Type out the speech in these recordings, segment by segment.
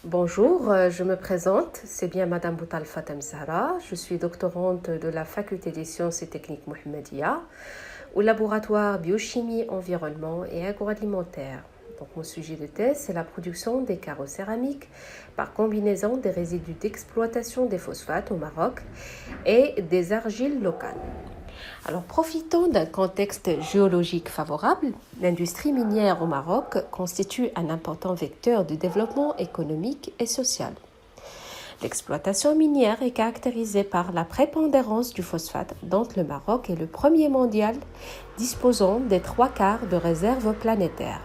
Bonjour, je me présente, c'est bien Madame Boutal Fatem Zahra. Je suis doctorante de la Faculté des sciences et techniques Mohammedia au laboratoire biochimie, environnement et agroalimentaire. Donc, mon sujet de thèse, c'est la production des carreaux céramiques par combinaison des résidus d'exploitation des phosphates au Maroc et des argiles locales. Alors, profitant d'un contexte géologique favorable, l'industrie minière au Maroc constitue un important vecteur de développement économique et social. L'exploitation minière est caractérisée par la prépondérance du phosphate, dont le Maroc est le premier mondial, disposant des 3/4 de réserves planétaires.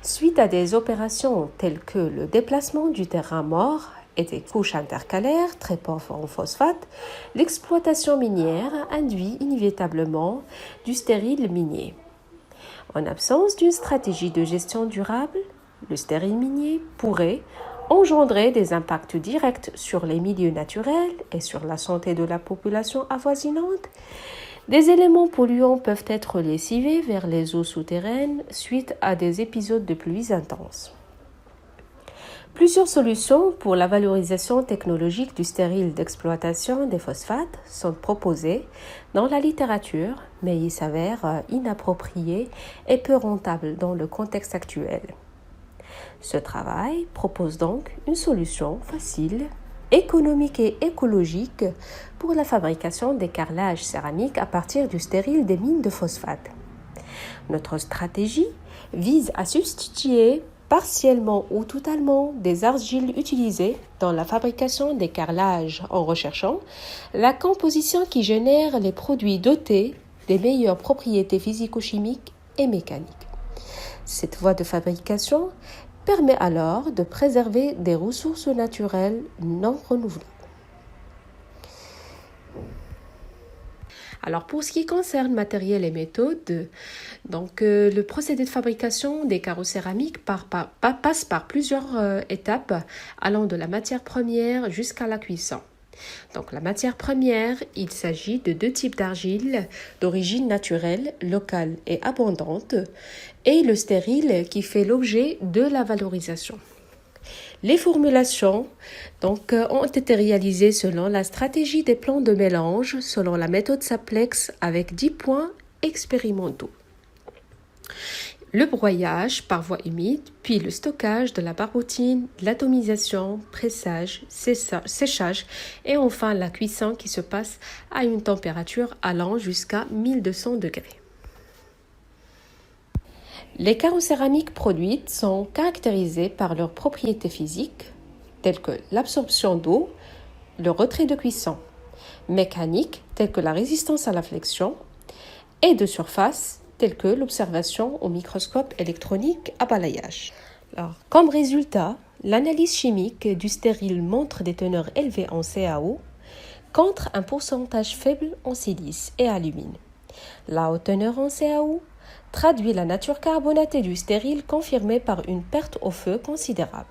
Suite à des opérations telles que le déplacement du terrain mort et des couches intercalaires très pauvres en phosphate, l'exploitation minière induit inévitablement du stérile minier. En absence d'une stratégie de gestion durable, le stérile minier pourrait engendrer des impacts directs sur les milieux naturels et sur la santé de la population avoisinante. Des éléments polluants peuvent être lessivés vers les eaux souterraines suite à des épisodes de pluies intenses. Plusieurs solutions pour la valorisation technologique du stérile d'exploitation des phosphates sont proposées dans la littérature, mais ils s'avèrent inappropriées et peu rentables dans le contexte actuel. Ce travail propose donc une solution facile, économique et écologique pour la fabrication des carrelages céramiques à partir du stérile des mines de phosphate. Notre stratégie vise à substituer partiellement ou totalement des argiles utilisées dans la fabrication des carrelages en recherchant la composition qui génère les produits dotés des meilleures propriétés physico-chimiques et mécaniques. Cette voie de fabrication permet alors de préserver des ressources naturelles non renouvelables. Alors, pour ce qui concerne matériel et méthode, le procédé de fabrication des carreaux céramiques passe par plusieurs étapes allant de la matière première jusqu'à la cuisson. Donc, la matière première, il s'agit de 2 types d'argile d'origine naturelle, locale et abondante, et le stérile qui fait l'objet de la valorisation. Les formulations ont été réalisées selon la stratégie des plans de mélange, selon la méthode Simplex avec 10 points expérimentaux. Le broyage par voie humide, puis le stockage de la barbotine, l'atomisation, pressage, séchage et enfin la cuisson qui se passe à une température allant jusqu'à 1200 degrés. Les carreaux céramiques produites sont caractérisés par leurs propriétés physiques, telles que l'absorption d'eau, le retrait de cuisson, mécaniques, telles que la résistance à la flexion, et de surface, telles que l'observation au microscope électronique à balayage. Alors, comme résultat, l'analyse chimique du stérile montre des teneurs élevées en CaO contre un pourcentage faible en silice et alumine. La haute teneur en CaO traduit la nature carbonatée du stérile confirmée par une perte au feu considérable.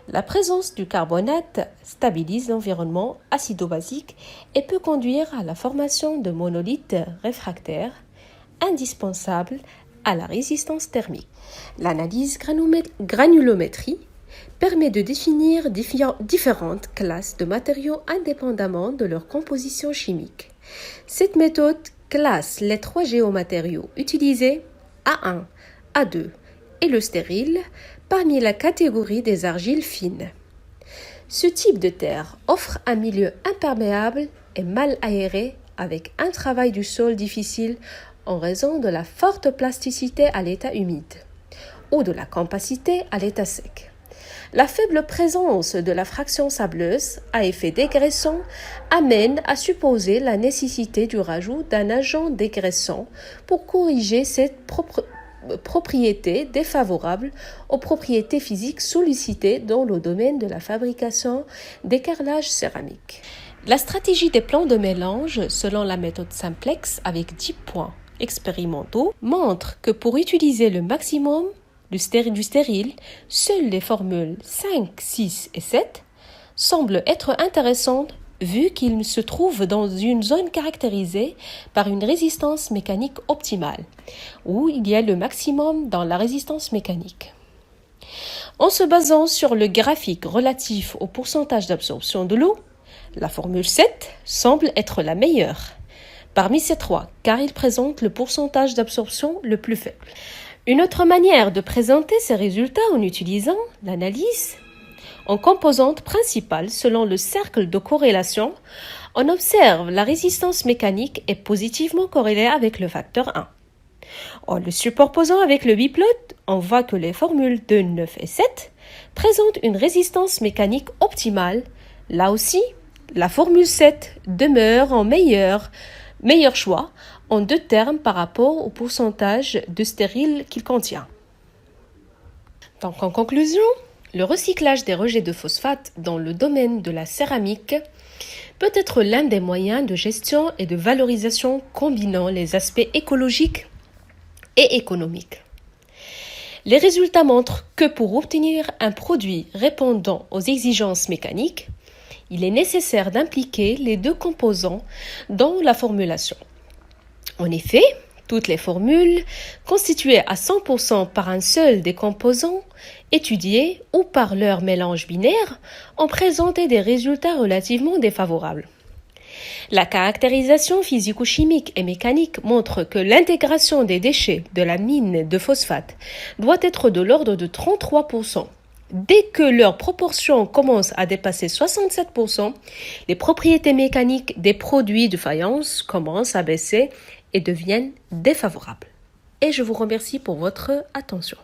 La présence du carbonate stabilise l'environnement acido-basique et peut conduire à la formation de monolithes réfractaires indispensables à la résistance thermique. L'analyse granulométrie permet de définir différentes classes de matériaux indépendamment de leur composition chimique. Cette méthode classe les 3 géomatériaux utilisés A1, A2 et le stérile parmi la catégorie des argiles fines. Ce type de terre offre un milieu imperméable et mal aéré avec un travail du sol difficile en raison de la forte plasticité à l'état humide ou de la compacité à l'état sec. La faible présence de la fraction sableuse à effet dégraissant amène à supposer la nécessité du rajout d'un agent dégraissant pour corriger cette propriété défavorable aux propriétés physiques sollicitées dans le domaine de la fabrication des carrelages céramiques. La stratégie des plans de mélange selon la méthode Simplex avec 10 points expérimentaux montre que pour utiliser le maximum du stérile, seules les formules 5, 6 et 7 semblent être intéressantes vu qu'ils se trouvent dans une zone caractérisée par une résistance mécanique optimale, où il y a le maximum dans la résistance mécanique. En se basant sur le graphique relatif au pourcentage d'absorption de l'eau, la formule 7 semble être la meilleure parmi ces trois, car il présente le pourcentage d'absorption le plus faible. Une autre manière de présenter ces résultats en utilisant l'analyse en composantes principales selon le cercle de corrélation, on observe la résistance mécanique est positivement corrélée avec le facteur 1. En le superposant avec le biplot, on voit que les formules 2, 9 et 7 présentent une résistance mécanique optimale. Là aussi, la formule 7 demeure en meilleur choix en deux termes par rapport au pourcentage de stérile qu'il contient. Donc en conclusion, le recyclage des rejets de phosphate dans le domaine de la céramique peut être l'un des moyens de gestion et de valorisation combinant les aspects écologiques et économiques. Les résultats montrent que pour obtenir un produit répondant aux exigences mécaniques, il est nécessaire d'impliquer les deux composants dans la formulation. En effet, toutes les formules constituées à 100% par un seul des composants étudiés ou par leur mélange binaire ont présenté des résultats relativement défavorables. La caractérisation physico-chimique et mécanique montre que l'intégration des déchets de la mine de phosphate doit être de l'ordre de 33%. Dès que leur proportion commence à dépasser 67%, les propriétés mécaniques des produits de faïence commencent à baisser et deviennent défavorables. Et je vous remercie pour votre attention.